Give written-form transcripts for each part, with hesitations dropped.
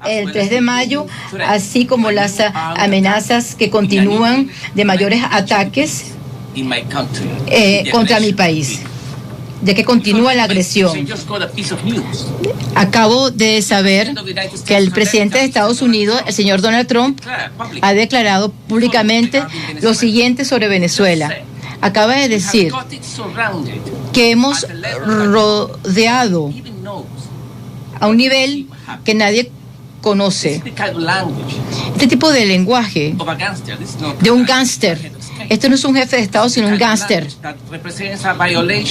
el 3 de mayo, así como las amenazas que continúan de mayores ataques contra mi país, de que continúa la agresión. Acabo de saber que el presidente de Estados Unidos, el señor Donald Trump, ha declarado públicamente lo siguiente sobre Venezuela. Acaba de decir que hemos rodeado a un nivel que nadie conoce. Este tipo de lenguaje de un gángster. Esto no es un jefe de Estado, sino un gángster,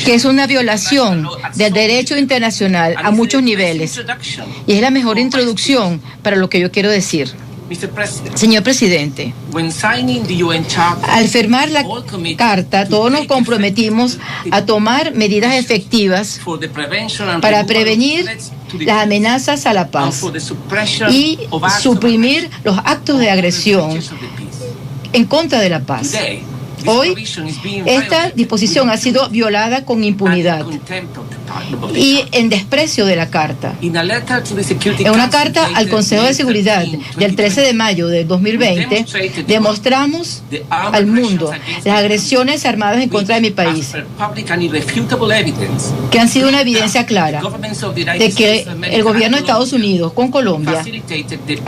que es una violación del derecho internacional a muchos niveles. Y es la mejor introducción para lo que yo quiero decir. Señor presidente, al firmar la carta, todos nos comprometimos a tomar medidas efectivas para prevenir las amenazas a la paz y suprimir los actos de agresión en contra de la paz. Hoy, esta disposición ha sido violada con impunidad y en desprecio de la Carta. En una carta al Consejo de Seguridad del 13 de mayo de 2020, demostramos al mundo las agresiones armadas en contra de mi país, que han sido una evidencia clara de que el gobierno de Estados Unidos con Colombia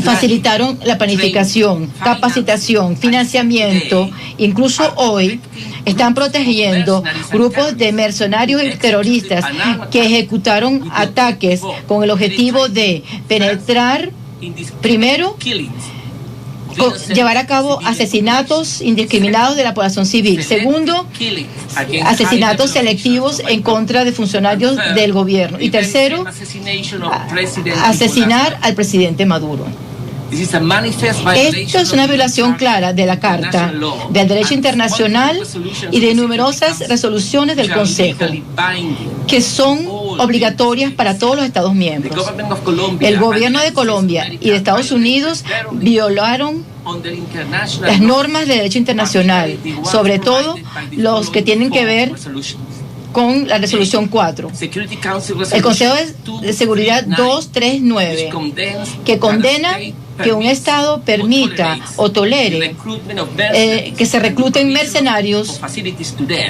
facilitaron la planificación, capacitación, financiamiento. Incluso hoy están protegiendo grupos de mercenarios y terroristas que ejecutaron ataques con el objetivo de penetrar, primero, llevar a cabo asesinatos indiscriminados de la población civil. Segundo, asesinatos selectivos en contra de funcionarios del gobierno. Y tercero, asesinar al presidente Maduro. Esto es una violación clara de la Carta, del derecho internacional y de numerosas resoluciones del Consejo, que son obligatorias para todos los Estados miembros. El gobierno de Colombia y de Estados Unidos violaron las normas de derecho internacional, sobre todo los que tienen que ver con la resolución 4. El Consejo de Seguridad 239, que condena que un Estado permita o tolere que se recluten mercenarios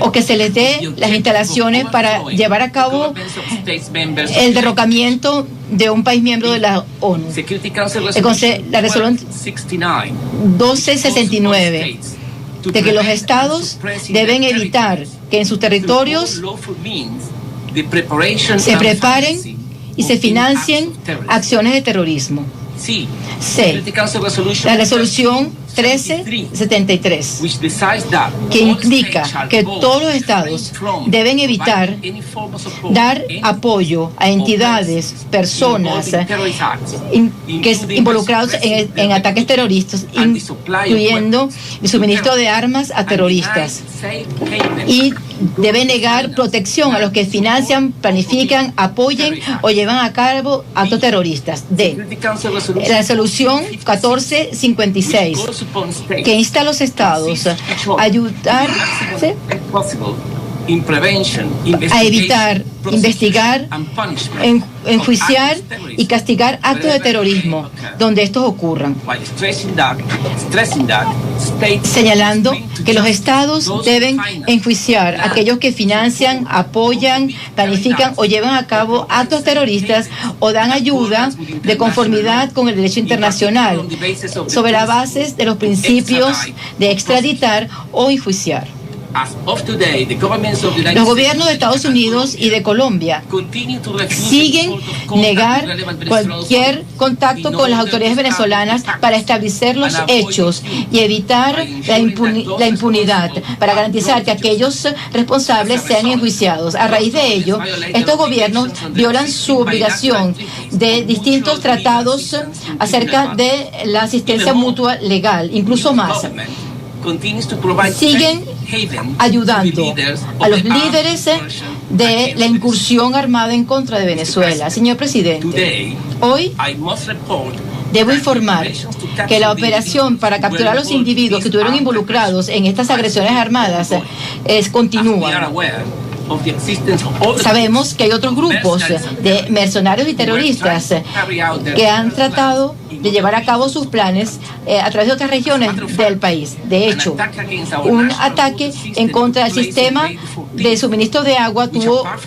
o que se les dé las instalaciones para llevar a cabo el derrocamiento de un país miembro de la ONU. La resolución 1269, de que los estados deben evitar que en sus territorios se preparen y se financien acciones de terrorismo. C. La resolución 1373, que implica que todos los estados deben evitar dar apoyo a entidades, personas involucrados en ataques terroristas, incluyendo el suministro de armas a terroristas, y debe negar protección a los que financian, planifican, apoyen o llevan a cabo actos terroristas. D. La resolución 1456, que insta a los estados a ayudar a evitar, investigar, enjuiciar y castigar actos de terrorismo donde estos ocurran, señalando que los estados deben enjuiciar a aquellos que financian, apoyan, planifican o llevan a cabo actos terroristas o dan ayuda de conformidad con el derecho internacional sobre la base de los principios de extraditar o enjuiciar. Los gobiernos de Estados Unidos y de Colombia siguen negar cualquier contacto con las autoridades venezolanas para establecer los hechos y evitar la impunidad, para garantizar que aquellos responsables sean enjuiciados. A raíz de ello, estos gobiernos violan su obligación de distintos tratados acerca de la asistencia mutua legal, incluso más. Siguen ayudando a los líderes de la incursión armada en contra de Venezuela. Señor presidente, hoy debo informar que la operación para capturar a los individuos que estuvieron involucrados en estas agresiones armadas continúa. Sabemos que hay otros grupos de mercenarios y terroristas que han tratado de llevar a cabo sus planes a través de otras regiones del país. De hecho, un ataque en contra del sistema de suministro de agua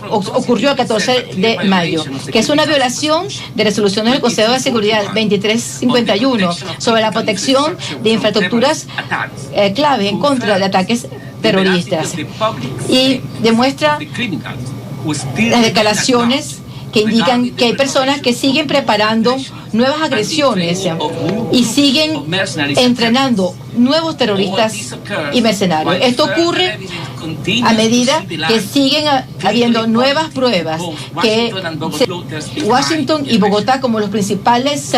ocurrió el 14 de mayo, que es una violación de resoluciones del Consejo de Seguridad 2351 sobre la protección de infraestructuras clave en contra de ataques terroristas, y demuestra las declaraciones que indican que hay personas que siguen preparando nuevas agresiones y siguen entrenando nuevos terroristas y mercenarios. Esto ocurre a medida que siguen habiendo nuevas pruebas que Washington y Bogotá como los principales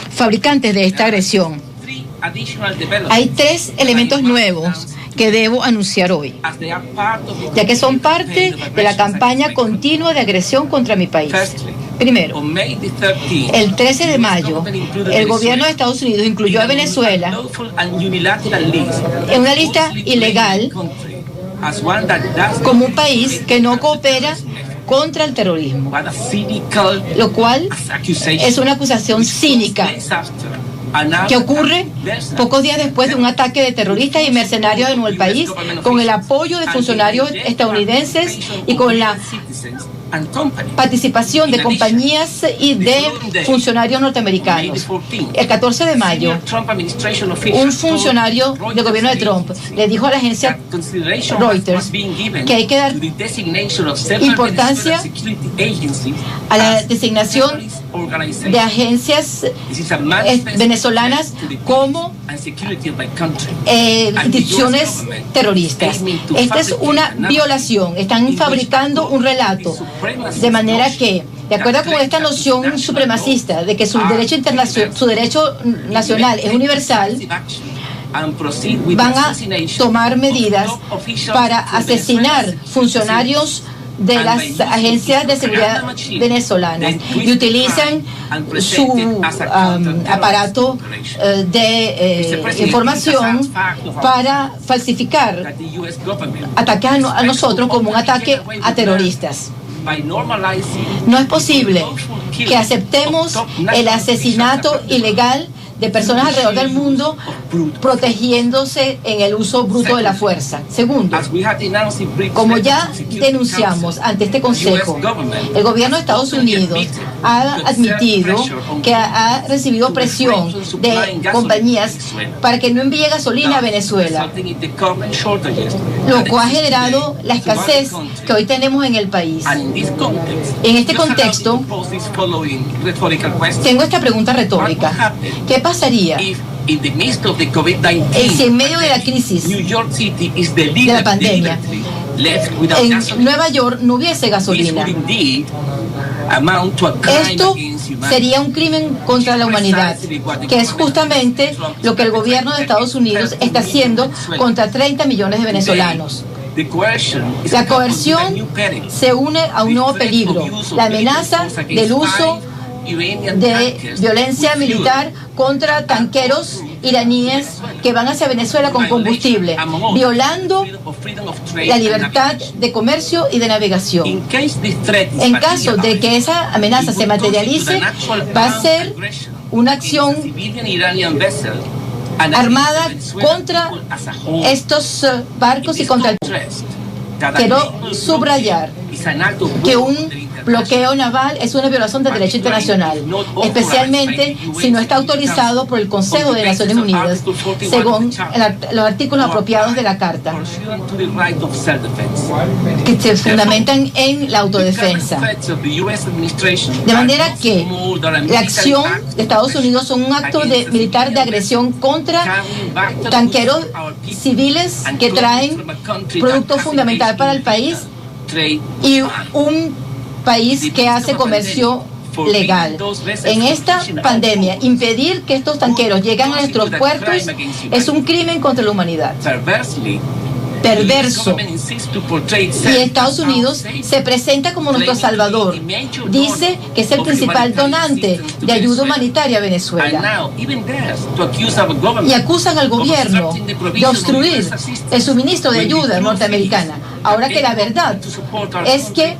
fabricantes de esta agresión. Hay 3 elementos nuevos que debo anunciar hoy, ya que son parte de la campaña continua de agresión contra mi país. Primero, el 13 de mayo, el gobierno de Estados Unidos incluyó a Venezuela en una lista ilegal como un país que no coopera contra el terrorismo, lo cual es una acusación cínica que ocurre pocos días después de un ataque de terroristas y mercenarios en el país, con el apoyo de funcionarios estadounidenses y con la participación de compañías y de funcionarios norteamericanos. El 14 de mayo, un funcionario del gobierno de Trump le dijo a la agencia Reuters que hay que dar importancia a la designación de agencias venezolanas como instituciones terroristas. Esta es una violación. Están fabricando un relato de manera que, de acuerdo con esta noción supremacista de que su derecho nacional es universal, van a tomar medidas para asesinar funcionarios de las agencias de seguridad venezolanas y utilizan su aparato de información para falsificar ataques a nosotros como un ataque a terroristas. No es posible que aceptemos el asesinato ilegal de personas alrededor del mundo protegiéndose en el uso bruto de la fuerza. Segundo, como ya denunciamos ante este Consejo, el gobierno de Estados Unidos ha admitido que ha recibido presión de compañías para que no envíe gasolina a Venezuela, lo cual ha generado la escasez que hoy tenemos en el país. En este contexto, tengo esta pregunta retórica. ¿Qué pasaría si en medio de la crisis de la pandemia en Nueva York no hubiese gasolina? Esto sería un crimen contra la humanidad, que es justamente lo que el gobierno de Estados Unidos está haciendo contra 30 millones de venezolanos. La coerción se une a un nuevo peligro, la amenaza del uso de violencia militar contra tanqueros iraníes que van hacia Venezuela con combustible, violando la libertad de comercio y de navegación. En caso de que esa amenaza se materialice, va a ser una acción armada contra estos barcos y contra el... Quiero subrayar que un bloqueo naval es una violación del derecho internacional, especialmente si no está autorizado por el Consejo de Naciones Unidas, según los artículos apropiados de la Carta, que se fundamentan en la autodefensa. De manera que la acción de Estados Unidos es un acto militar de agresión contra tanqueros civiles que traen producto fundamental para el país y un país que hace comercio legal. En esta pandemia, impedir que estos tanqueros lleguen a nuestros puertos es un crimen contra la humanidad. Perverso. Y Estados Unidos se presenta como nuestro salvador. Dice que es el principal donante de ayuda humanitaria a Venezuela. Y acusan al gobierno de obstruir el suministro de ayuda norteamericana. Ahora que la verdad es que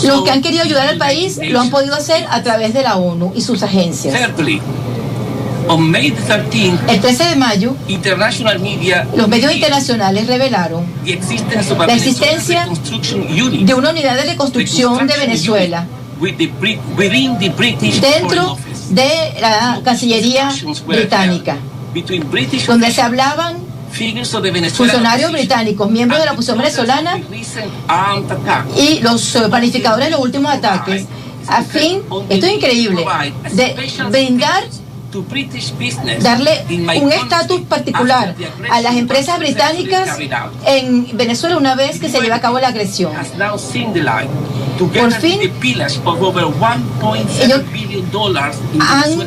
los que han querido ayudar al país lo han podido hacer a través de la ONU y sus agencias. El 13 de mayo, los medios internacionales revelaron la existencia de una unidad de reconstrucción de Venezuela dentro de la Cancillería británica, donde se hablaban funcionarios británicos, miembros de la oposición venezolana y los planificadores de los últimos ataques, a fin, esto es increíble, de brindar, darle un estatus particular a las empresas británicas en Venezuela una vez que se lleve a cabo la agresión. Por fin, ellos han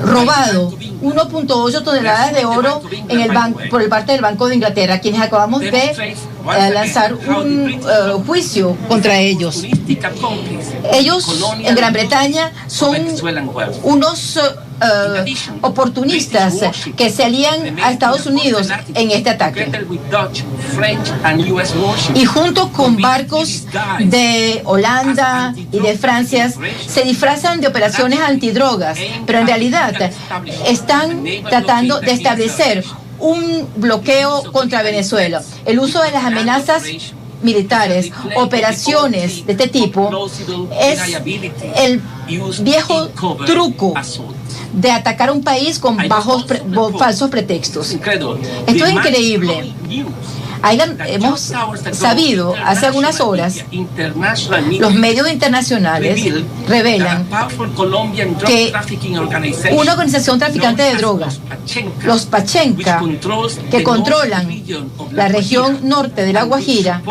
robado 1.8 toneladas de oro en el banco, por parte del Banco de Inglaterra, quienes acabamos de lanzar un juicio contra ellos. Ellos en Gran Bretaña son unos oportunistas que se alían a Estados Unidos en este ataque. Y junto con barcos de Holanda y de Francia se disfrazan de operaciones antidrogas, pero en realidad están tratando de establecer un bloqueo contra Venezuela. El uso de las amenazas militares, operaciones de este tipo, es el viejo truco de atacar a un país con falsos pretextos. Esto es increíble. Hemos sabido hace algunas horas, los medios internacionales revelan que una organización traficante de drogas, los Pachenca, que controlan la región norte de La Guajira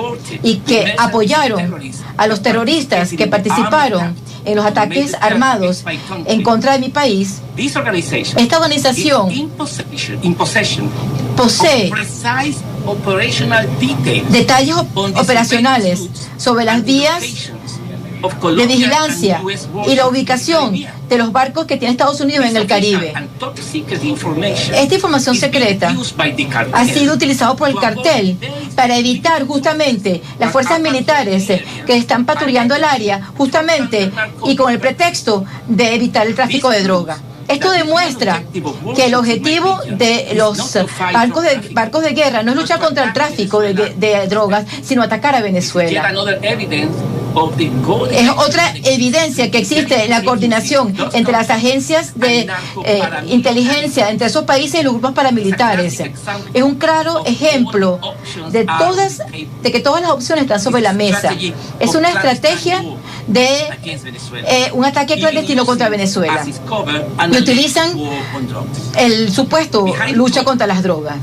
y que apoyaron a los terroristas que participaron en los ataques armados en contra de mi país, esta organización posee detalles operacionales sobre las vías de vigilancia y la ubicación de los barcos que tiene Estados Unidos en el Caribe. Esta información secreta ha sido utilizada por el cartel para evitar justamente las fuerzas militares que están patrullando el área, justamente y con el pretexto de evitar el tráfico de droga. Esto demuestra que el objetivo de los barcos de guerra no es luchar contra el tráfico de drogas, sino atacar a Venezuela. Es otra evidencia que existe en la coordinación entre las agencias de inteligencia entre esos países y los grupos paramilitares. Es un claro ejemplo de que todas las opciones están sobre la mesa. Es una estrategia de un ataque clandestino contra Venezuela. Y utilizan el supuesto lucha contra las drogas.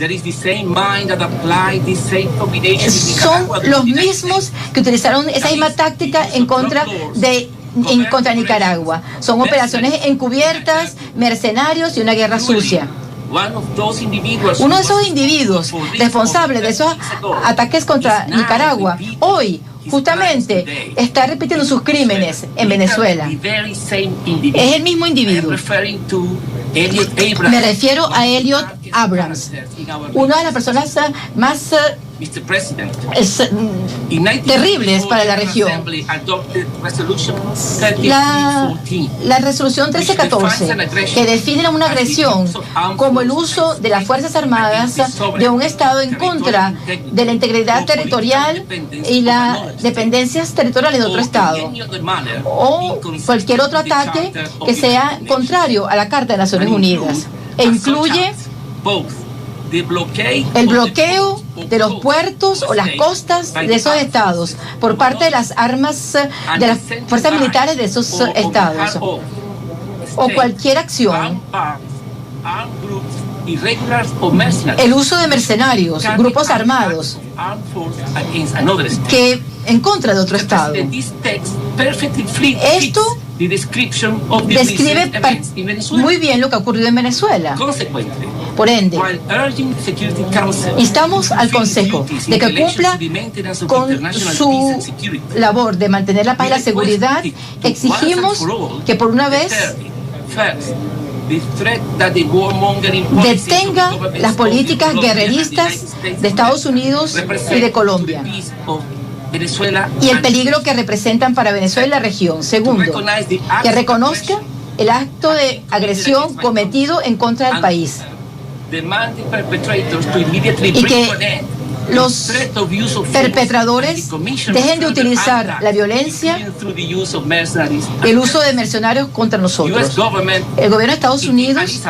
Son los mismos que utilizaron esa misma táctica en contra Nicaragua. Son operaciones encubiertas, mercenarios y una guerra sucia. Uno de esos individuos responsables de esos ataques contra Nicaragua hoy justamente está repitiendo sus crímenes en Venezuela. Es el mismo individuo. Me refiero a Elliot Abrams, una de las personas más terribles para la región. La resolución 1314, que define una agresión como el uso de las Fuerzas Armadas de un Estado en contra de la integridad territorial y las dependencias territoriales de otro Estado, o cualquier otro ataque que sea contrario a la Carta de Naciones Unidas, e incluye el bloqueo de los puertos o las costas de esos estados por parte de las armas de las fuerzas militares de esos estados, o cualquier acción, el uso de mercenarios, grupos armados que en contra de otro estado. Esto describe muy bien lo que ha ocurrido en Venezuela. Por ende, instamos al Consejo de que cumpla con su labor de mantener la paz y la seguridad. Exigimos que por una vez detenga las políticas guerreristas de Estados Unidos y de Colombia y el peligro que representan para Venezuela y la región. Segundo, que reconozca el acto de agresión cometido en contra del país y que los perpetradores dejen de utilizar la violencia y el uso de mercenarios contra nosotros. El gobierno de Estados Unidos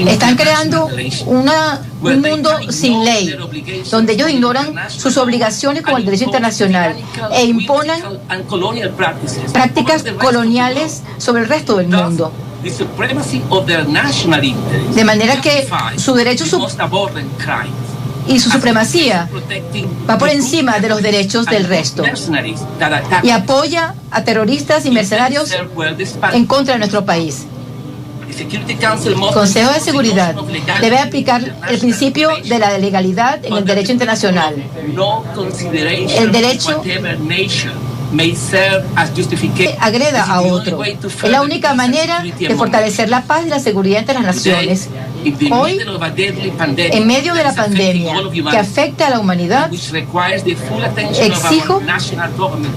están creando un mundo sin ley, donde ellos ignoran sus obligaciones con el derecho internacional e imponen prácticas coloniales sobre el resto del mundo. De manera que su derecho y su supremacía va por encima de los derechos del resto y apoya a terroristas y mercenarios en contra de nuestro país. El Consejo de Seguridad debe aplicar el principio de la legalidad en el derecho internacional. El derecho agreda a otro. Es la única manera de fortalecer la paz y la seguridad entre las naciones. Hoy, en medio de la pandemia que afecta a la humanidad, exijo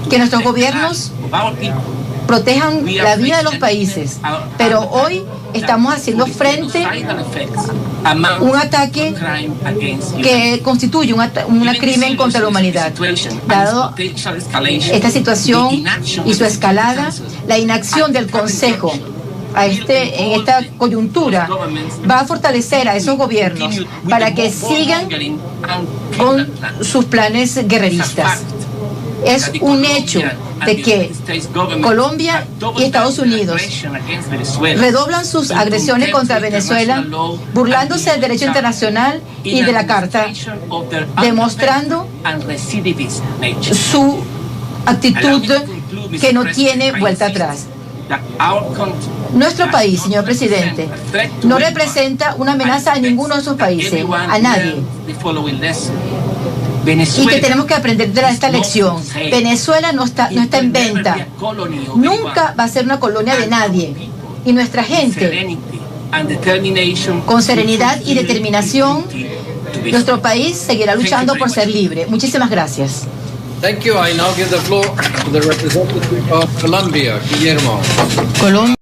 que nuestros gobiernos protejan la vida de los países, pero hoy estamos haciendo frente a un ataque que constituye un crimen contra la humanidad. Dado esta situación y su escalada, la inacción del Consejo en esta coyuntura va a fortalecer a esos gobiernos para que sigan con sus planes guerreristas. Es un hecho de que Colombia y Estados Unidos redoblan sus agresiones contra Venezuela, burlándose del derecho internacional y de la Carta, demostrando su actitud que no tiene vuelta atrás. Nuestro país, señor presidente, no representa una amenaza a ninguno de esos países, a nadie. Y que tenemos que aprender de esta lección. Venezuela no está en venta. Nunca va a ser una colonia de nadie. Y nuestra gente, con serenidad y determinación, nuestro país seguirá luchando por ser libre. Muchísimas gracias. Thank you. I now give the floor to the representative of Colombia, Guillermo. Colombia.